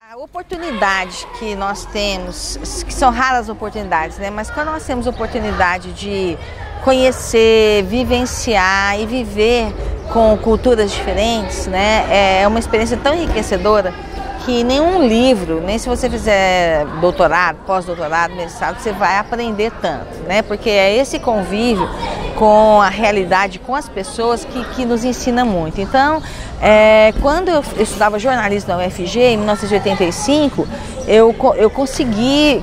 A oportunidade que nós temos, que são raras oportunidades, né? Mas quando nós temos oportunidade de conhecer, vivenciar e viver com culturas diferentes, né? É uma experiência tão enriquecedora que nenhum livro, nem se você fizer doutorado, pós-doutorado, mestrado, você vai aprender tanto, né? Porque é esse convívio com a realidade, com as pessoas que nos ensina muito. Então, quando eu estudava jornalismo na UFG, em 1985, eu consegui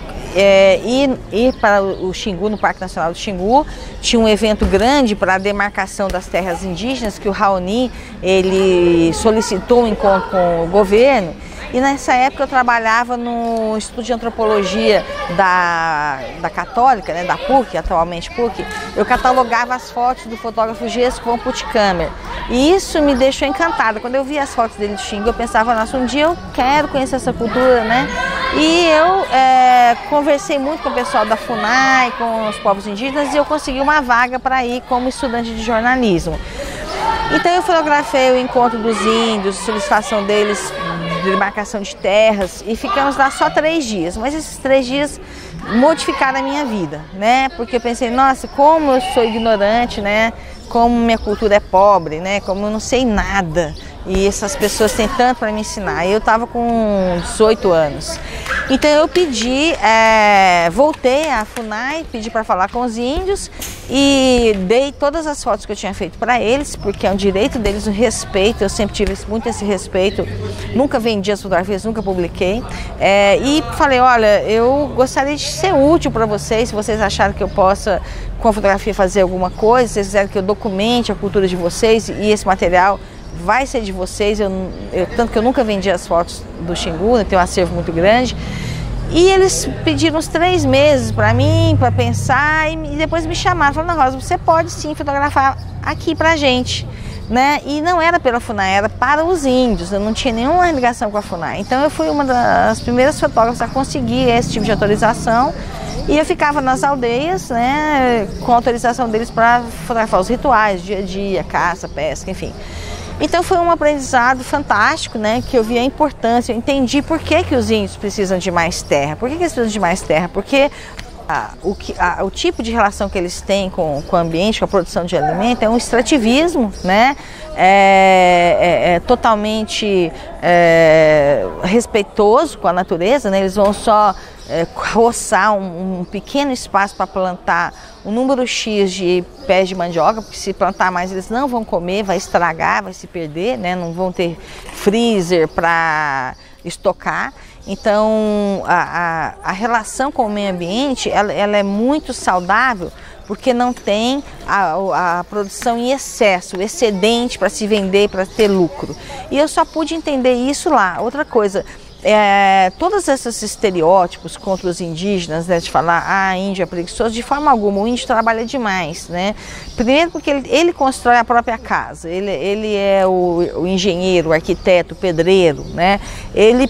ir para o Xingu, no Parque Nacional do Xingu. Tinha um evento grande para a demarcação das terras indígenas, que o Raoni, ele solicitou um encontro com o governo. E nessa época eu trabalhava no Instituto de Antropologia da Católica, né, da PUC, atualmente PUC. Eu catalogava as fotos do fotógrafo Gesco von Puttkamer. E isso me deixou encantada. Quando eu vi as fotos dele do Xingu, eu pensava, nossa, um dia eu quero conhecer essa cultura, né? E eu conversei muito com o pessoal da FUNAI, com os povos indígenas, e eu consegui uma vaga para ir como estudante de jornalismo. Então eu fotografei o encontro dos índios, solicitação deles de demarcação de terras, e ficamos lá só 3 dias, mas esses 3 dias modificaram a minha vida, né? Porque eu pensei, nossa, como eu sou ignorante, né? Como minha cultura é pobre, né? Como eu não sei nada. E essas pessoas têm tanto para me ensinar. Eu estava com 18 anos. Então eu voltei à FUNAI, pedi para falar com os índios e dei todas as fotos que eu tinha feito para eles, porque é um direito deles, o respeito. Eu sempre tive muito esse respeito. Nunca vendi as fotografias, nunca publiquei. E falei, olha, eu gostaria de ser útil para vocês, se vocês acharem que eu possa, com a fotografia, fazer alguma coisa, se vocês quiserem que eu documente a cultura de vocês, e esse material vai ser de vocês. Tanto que eu nunca vendi as fotos do Xingu, né, tem um acervo muito grande. E eles pediram uns 3 meses para mim, para pensar, e depois me chamaram, falaram, Rosa, você pode sim fotografar aqui pra gente, né? E não era pela FUNAI, era para os índios, eu não tinha nenhuma ligação com a FUNAI. Então eu fui uma das primeiras fotógrafas a conseguir esse tipo de autorização, e eu ficava nas aldeias, né, com autorização deles para fotografar os rituais, dia a dia, caça, pesca, enfim. Então foi um aprendizado fantástico, né, que eu vi a importância, eu entendi por que os índios precisam de mais terra. Por que eles precisam de mais terra? Porque o tipo de relação que eles têm com o ambiente, com a produção de alimento, é um extrativismo, né? É totalmente respeitoso com a natureza, né? Eles vão só roçar um pequeno espaço para plantar um número X de pés de mandioca, porque se plantar mais eles não vão comer, vai estragar, vai se perder, né? Não vão ter freezer para estocar. Então a relação com o meio ambiente ela é muito saudável, porque não tem a produção em excesso, o excedente para se vender, para ter lucro. E eu só pude entender isso lá. Outra coisa, todos esses estereótipos contra os indígenas, né, de falar, índio é preguiçoso, de forma alguma, o índio trabalha demais, né? Primeiro porque ele constrói a própria casa, ele é o engenheiro, o arquiteto, o pedreiro, né?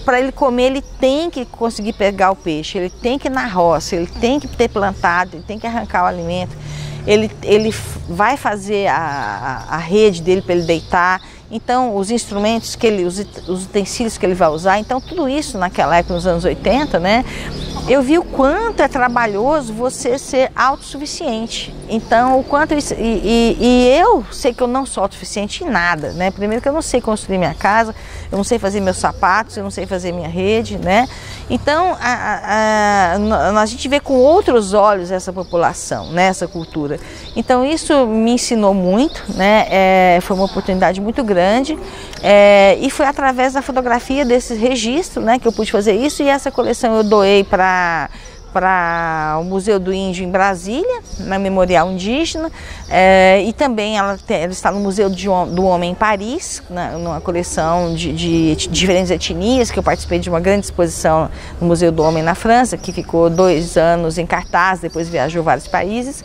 Para ele comer, ele tem que conseguir pegar o peixe, ele tem que ir na roça, ele tem que ter plantado, ele tem que arrancar o alimento, ele vai fazer a rede dele para ele deitar. Então, os instrumentos os utensílios que ele vai usar, então tudo isso naquela época, nos anos 80, né? Eu vi o quanto é trabalhoso você ser autossuficiente. Então, o quanto isso, e eu sei que eu não sou autossuficiente em nada, né? Primeiro que eu não sei construir minha casa, eu não sei fazer meus sapatos, eu não sei fazer minha rede, né? Então, a gente vê com outros olhos essa população, né? Essa cultura. Então, isso me ensinou muito, né? Foi uma oportunidade muito grande, e foi através da fotografia desse registro, né, que eu pude fazer isso, e essa coleção eu doei para o Museu do Índio em Brasília, na Memorial Indígena, e também ela está no Museu do Homem em Paris, numa coleção de diferentes etnias, que eu participei de uma grande exposição no Museu do Homem na França, que ficou 2 anos em cartaz, depois viajou vários países.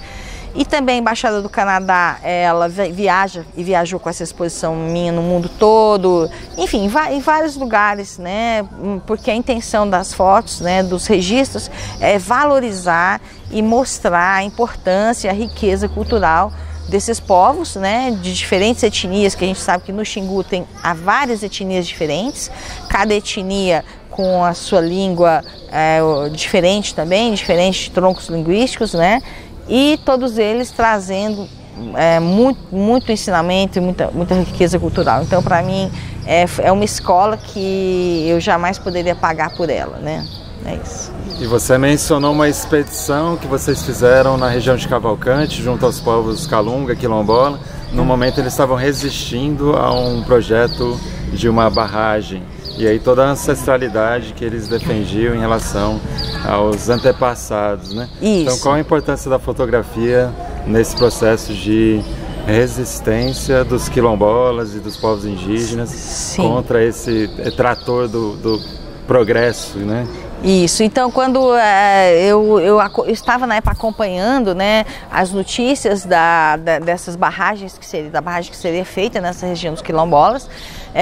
E também a Embaixada do Canadá, ela viajou com essa exposição minha no mundo todo, enfim, em vários lugares, né? Porque a intenção das fotos, né, dos registros, é valorizar e mostrar a importância e a riqueza cultural desses povos, né, de diferentes etnias, que a gente sabe que no Xingu há várias etnias diferentes, cada etnia com a sua língua diferente também, diferentes troncos linguísticos, né? E todos eles trazendo muito ensinamento e muita riqueza cultural. Então, para mim, é uma escola que eu jamais poderia pagar por ela, né? É isso. E você mencionou uma expedição que vocês fizeram na região de Cavalcante, junto aos povos Calunga, Quilombola. No momento eles estavam resistindo a um projeto de uma barragem. E aí toda a ancestralidade que eles defendiam em relação aos antepassados, né? Isso. Então qual a importância da fotografia nesse processo de resistência dos quilombolas e dos povos indígenas Sim. contra esse trator do progresso, né? Isso, então quando eu estava na época acompanhando, né, as notícias dessas barragens, da barragem que seria feita nessa região dos quilombolas,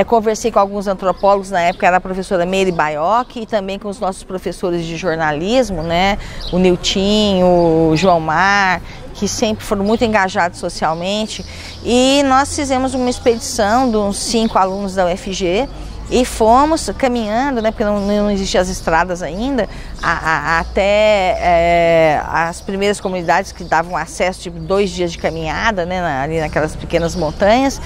conversei com alguns antropólogos, na época era a professora Meire Baioc, e também com os nossos professores de jornalismo, né, o Niltinho, o João Mar, que sempre foram muito engajados socialmente, e nós fizemos uma expedição de uns 5 alunos da UFG, e fomos caminhando, né, porque não existiam as estradas ainda, até as primeiras comunidades que davam acesso, tipo 2 dias de caminhada, né, ali naquelas pequenas montanhas.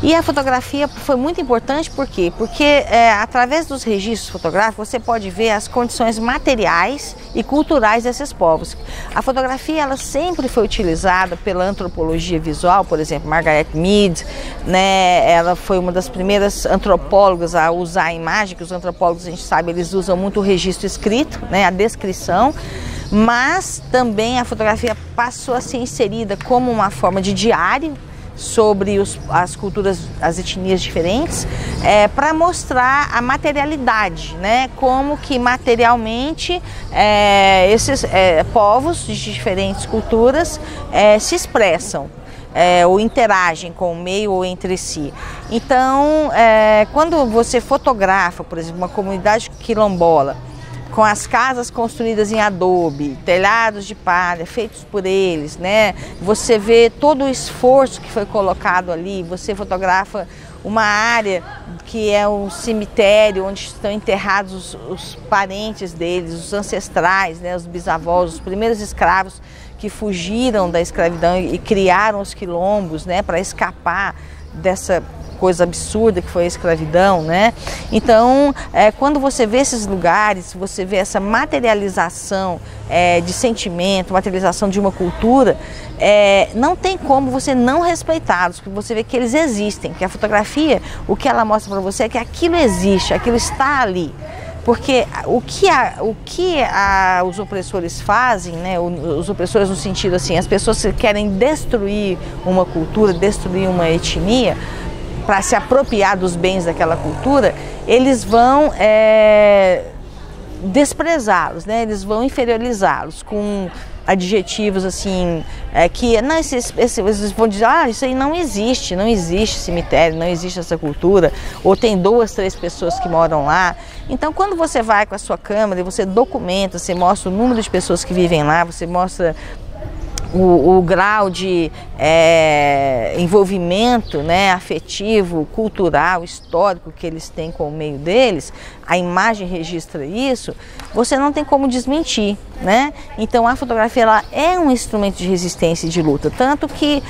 E a fotografia foi muito importante, por quê? Porque através dos registros fotográficos você pode ver as condições materiais e culturais desses povos. A fotografia ela sempre foi utilizada pela antropologia visual, por exemplo, Margaret Mead, né, ela foi uma das primeiras antropólogas a usar a imagem, que os antropólogos, a gente sabe, eles usam muito o registro escrito, né, a descrição, mas também a fotografia passou a ser inserida como uma forma de diário sobre as culturas, as etnias diferentes, para mostrar a materialidade, né, como que materialmente esses povos de diferentes culturas se expressam. Ou interagem com o meio ou entre si. Então, quando você fotografa, por exemplo, uma comunidade quilombola, com as casas construídas em adobe, telhados de palha, feitos por eles, né? Você vê todo o esforço que foi colocado ali, você fotografa uma área que é um cemitério onde estão enterrados os parentes deles, os ancestrais, né? Os bisavós, os primeiros escravos que fugiram da escravidão e criaram os quilombos, né, para escapar dessa coisa absurda que foi a escravidão, né? Então, quando você vê esses lugares, você vê essa materialização de sentimento, materialização de uma cultura, não tem como você não respeitá-los, porque você vê que eles existem, que a fotografia, o que ela mostra para você é que aquilo existe, aquilo está ali. Porque o que os opressores fazem, né, os opressores no sentido assim, as pessoas que querem destruir uma cultura, destruir uma etnia, para se apropriar dos bens daquela cultura, eles vão desprezá-los, né, eles vão inferiorizá-los com adjetivos assim, que não, eles vão dizer, isso aí não existe cemitério, não existe essa cultura, ou tem 2, 3 pessoas que moram lá. Então, quando você vai com a sua câmera e você documenta, você mostra o número de pessoas que vivem lá, você mostra o grau de envolvimento, né, afetivo, cultural, histórico que eles têm com o meio deles, a imagem registra isso, você não tem como desmentir, né? Então a fotografia ela é um instrumento de resistência e de luta, tanto que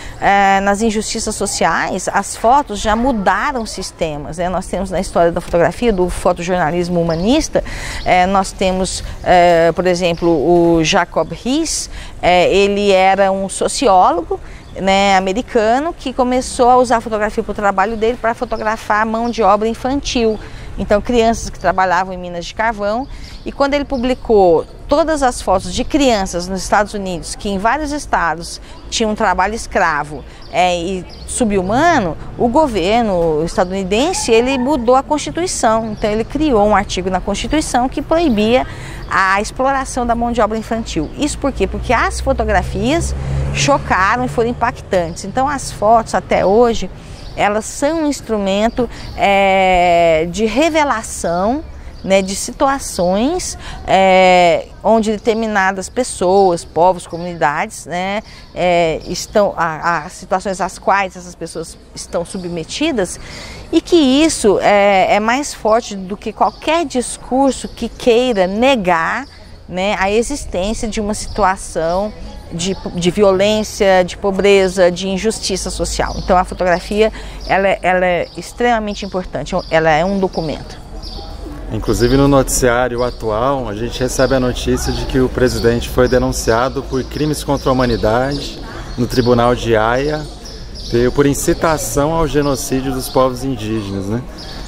nas injustiças sociais as fotos já mudaram sistemas, né? Nós temos na história da fotografia, do fotojornalismo humanista, nós temos, por exemplo, o Jacob Riis, ele era um sociólogo, né, americano, que começou a usar a fotografia para o trabalho dele para fotografar a mão de obra infantil. Então, crianças que trabalhavam em minas de carvão. E quando ele publicou todas as fotos de crianças nos Estados Unidos, que em vários estados tinham um trabalho escravo e subhumano, o governo estadunidense ele mudou a Constituição. Então, ele criou um artigo na Constituição que proibia a exploração da mão de obra infantil. Isso por quê? Porque as fotografias chocaram e foram impactantes. Então, as fotos, até hoje, elas são um instrumento de revelação, né, de situações onde determinadas pessoas, povos, comunidades, né, estão a situações às quais essas pessoas estão submetidas, e que isso é mais forte do que qualquer discurso que queira negar, né, a existência de uma situação de violência, de pobreza, de injustiça social. Então a fotografia ela é extremamente importante, ela é um documento. Inclusive no noticiário atual, a gente recebe a notícia de que o presidente foi denunciado por crimes contra a humanidade no Tribunal de Haia, por incitação ao genocídio dos povos indígenas, né?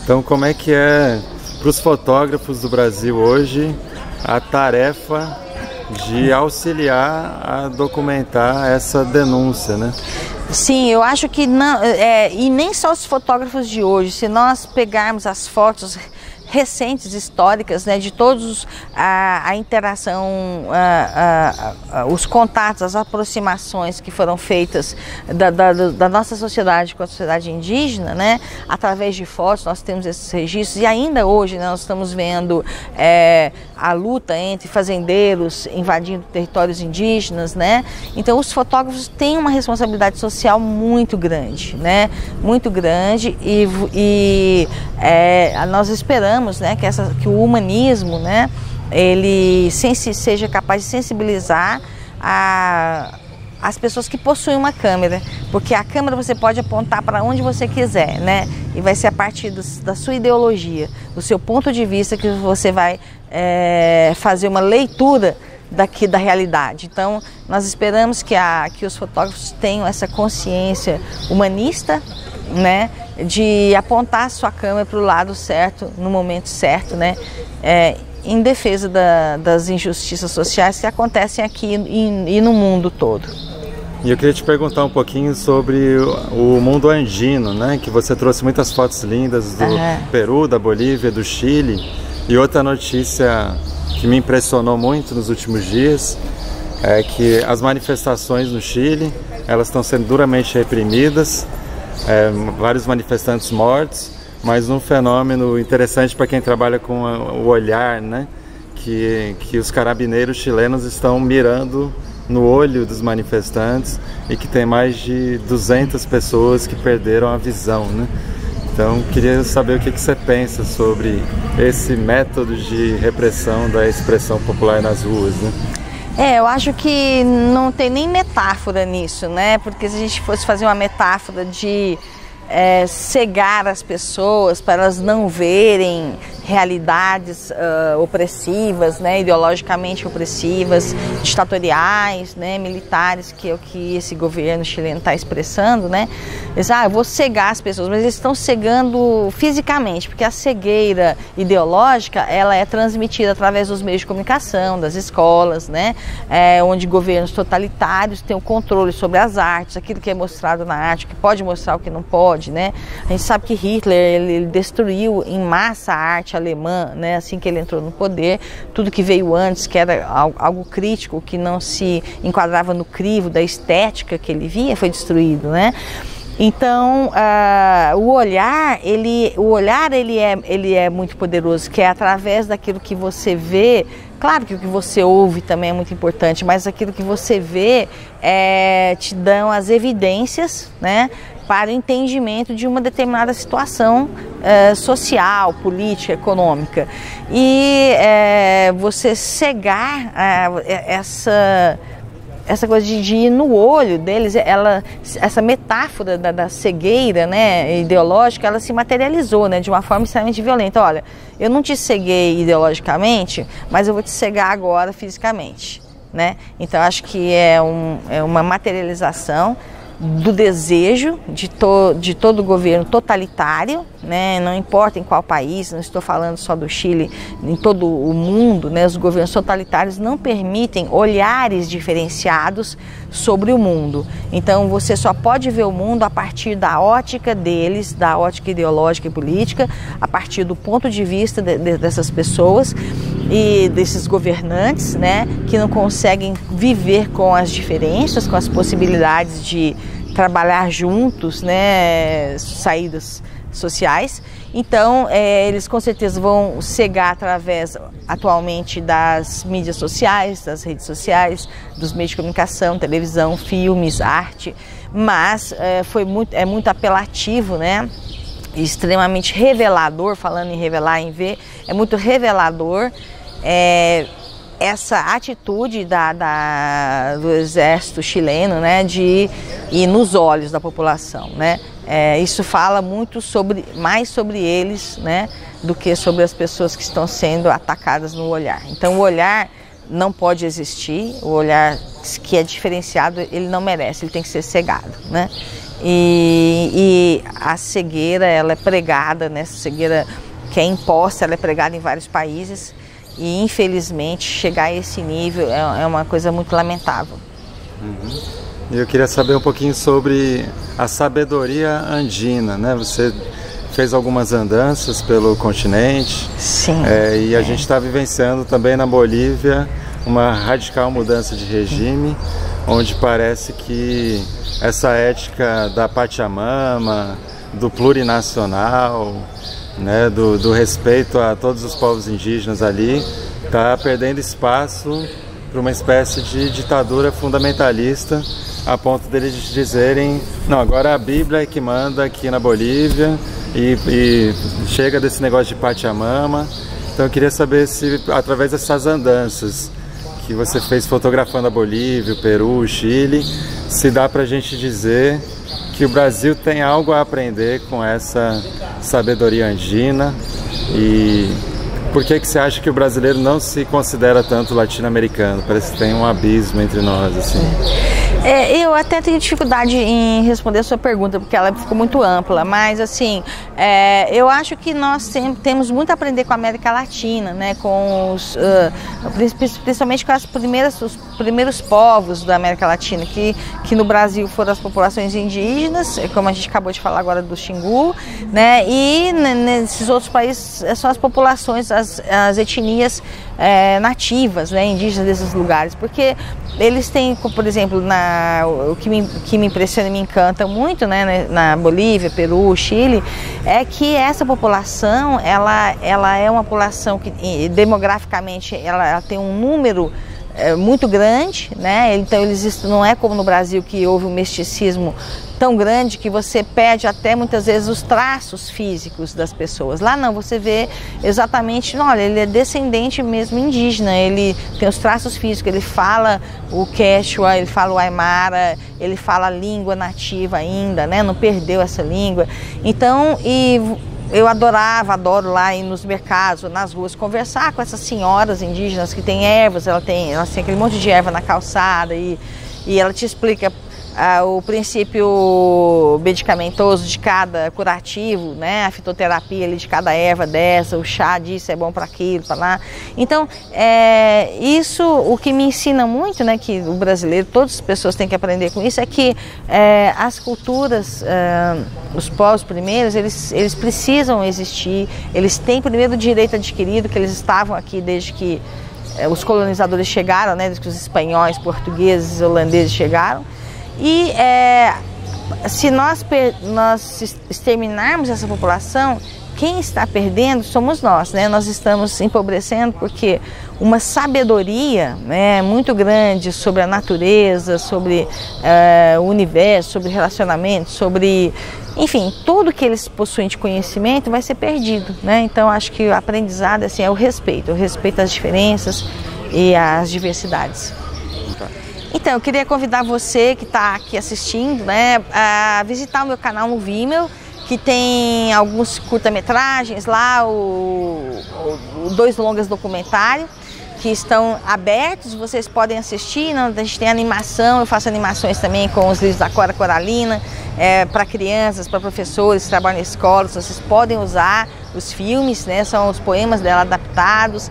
Então como é que é para os fotógrafos do Brasil hoje a tarefa de auxiliar a documentar essa denúncia, né? Sim, eu acho que não, e nem só os fotógrafos de hoje. Se nós pegarmos as fotos recentes, históricas, né, de todos a interação, os contatos, as aproximações que foram feitas da nossa sociedade com a sociedade indígena, né, através de fotos, nós temos esses registros, e ainda hoje, né, nós estamos vendo a luta entre fazendeiros invadindo territórios indígenas, né. Então os fotógrafos têm uma responsabilidade social muito grande, né, muito grande, e nós esperamos, né, que o humanismo, né, ele seja capaz de sensibilizar as pessoas que possuem uma câmera, porque a câmera você pode apontar para onde você quiser, né, e vai ser a partir da sua ideologia, do seu ponto de vista, que você vai fazer uma leitura da realidade. Então nós esperamos que os fotógrafos tenham essa consciência humanista, né, de apontar a sua câmera para o lado certo, no momento certo, né, em defesa das injustiças sociais que acontecem aqui e no mundo todo. E eu queria te perguntar um pouquinho sobre o mundo andino, né, que você trouxe muitas fotos lindas do Peru, da Bolívia, do Chile, e outra notícia que me impressionou muito nos últimos dias é que as manifestações no Chile, elas estão sendo duramente reprimidas, vários manifestantes mortos, mas um fenômeno interessante para quem trabalha com o olhar, né, que os carabineiros chilenos estão mirando no olho dos manifestantes e que tem mais de 200 pessoas que perderam a visão, né? Então queria saber o que você pensa sobre esse método de repressão da expressão popular nas ruas, né? Eu acho que não tem nem metáfora nisso, né? Porque se a gente fosse fazer uma metáfora de cegar as pessoas para elas não verem realidades opressivas, né, ideologicamente opressivas, ditatoriais, né, militares, que é o que esse governo chileno está expressando, né? Eles, eu vou cegar as pessoas, mas eles estão cegando fisicamente, porque a cegueira ideológica, ela é transmitida através dos meios de comunicação, das escolas, né, onde governos totalitários têm o controle sobre as artes, aquilo que é mostrado na arte, o que pode mostrar, o que não pode, né? A gente sabe que Hitler, ele destruiu em massa a arte alemã, né, assim que ele entrou no poder. Tudo que veio antes, que era algo crítico, que não se enquadrava no crivo da estética que ele via, foi destruído, né? Então, o olhar ele é muito poderoso, que é através daquilo que você vê. Claro que o que você ouve também é muito importante, mas aquilo que você vê te dão as evidências, né, para o entendimento de uma determinada situação social, política, econômica. E você cegar essa coisa de ir no olho deles, essa metáfora da cegueira, né, ideológica, ela se materializou, né, de uma forma extremamente violenta. Olha, eu não te ceguei ideologicamente, mas eu vou te cegar agora fisicamente, né? Então acho que é uma materialização do desejo de todo governo totalitário, né? Não importa em qual país, não estou falando só do Chile, em todo o mundo, né? Os governos totalitários não permitem olhares diferenciados sobre o mundo. Então você só pode ver o mundo a partir da ótica deles, da ótica ideológica e política, a partir do ponto de vista dessas pessoas e desses governantes, né, que não conseguem viver com as diferenças, com as possibilidades de trabalhar juntos, né, saídas sociais. Então, eles com certeza vão cegar através, atualmente, das mídias sociais, das redes sociais, dos meios de comunicação, televisão, filmes, arte, mas é muito apelativo, né? Extremamente revelador, falando em revelar, em ver, é muito revelador essa atitude do exército chileno, né, de ir nos olhos da população, né? Isso fala muito mais sobre eles, né, do que sobre as pessoas que estão sendo atacadas no olhar. Então o olhar não pode existir, o olhar que é diferenciado, ele não merece, ele tem que ser cegado, né? E a cegueira, ela é pregada, né? Essa cegueira que é imposta, ela é pregada em vários países e infelizmente chegar a esse nível é uma coisa muito lamentável. Eu queria saber um pouquinho sobre a sabedoria andina, né? Você fez algumas andanças pelo continente. Sim. E a gente está vivenciando também na Bolívia uma radical mudança de regime, onde parece que essa ética da Pachamama, do plurinacional, né, do respeito a todos os povos indígenas ali, está perdendo espaço para uma espécie de ditadura fundamentalista, a ponto deles dizerem, não, agora a Bíblia é que manda aqui na Bolívia e chega desse negócio de Pachamama. Então eu queria saber se, através dessas andanças que você fez fotografando a Bolívia, o Peru, o Chile, se dá para a gente dizer que o Brasil tem algo a aprender com essa sabedoria andina. E por que você acha que o brasileiro não se considera tanto latino-americano? Parece que tem um abismo entre nós, assim. Eu até tenho dificuldade em responder a sua pergunta, porque ela ficou muito ampla, mas assim, eu acho que nós temos muito a aprender com a América Latina, né, principalmente com os primeiros povos da América Latina, que no Brasil foram as populações indígenas, como a gente acabou de falar agora do Xingu, né, e nesses outros países são as populações, as etnias nativas, né, indígenas desses lugares, porque eles têm, por exemplo, o que me impressiona e me encanta muito, né, na Bolívia, Peru, Chile, é que essa população, ela é uma população que demograficamente ela tem um número muito grande, né? Então não é como no Brasil, que houve um mesticismo tão grande que você perde até muitas vezes os traços físicos das pessoas. Lá não, você vê exatamente, olha, ele é descendente mesmo indígena, ele tem os traços físicos, ele fala o quechua, ele fala o aimara, ele fala a língua nativa ainda, né? Não perdeu essa língua. Então, eu adoro lá ir nos mercados, nas ruas, conversar com essas senhoras indígenas que têm ervas, elas têm aquele monte de erva na calçada e ela te explica o princípio medicamentoso de cada curativo, né? A fitoterapia ali de cada erva dessa, o chá disso é bom para aquilo, para lá. Então, isso, o que me ensina muito, né, que o brasileiro, todas as pessoas têm que aprender com isso, é que as culturas, os povos primeiros, eles precisam existir, eles têm primeiro o direito adquirido, que eles estavam aqui desde que os colonizadores chegaram, né, desde que os espanhóis, portugueses, holandeses chegaram. E se nós exterminarmos essa população, quem está perdendo somos nós, né? Nós estamos empobrecendo porque uma sabedoria, né, muito grande sobre a natureza, sobre o universo, sobre relacionamentos, sobre, enfim, tudo que eles possuem de conhecimento vai ser perdido, né? Então acho que o aprendizado assim, é o respeito às diferenças e às diversidades. Então, eu queria convidar você que está aqui assistindo, né, a visitar o meu canal no Vimeo, que tem alguns curta-metragens lá, 2 longas documentários que estão abertos, vocês podem assistir. A gente tem animação, eu faço animações também com os livros da Cora Coralina, para crianças, para professores que trabalham na escola, vocês podem usar os filmes, né, são os poemas dela adaptados.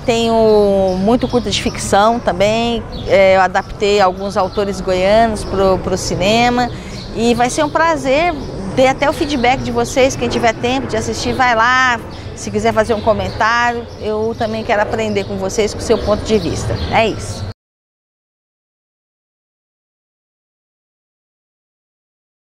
Tenho muito curta de ficção também, eu adaptei alguns autores goianos para o cinema e vai ser um prazer ter até o feedback de vocês. Quem tiver tempo de assistir, vai lá. Se quiser fazer um comentário, eu também quero aprender com vocês, com o seu ponto de vista. É isso.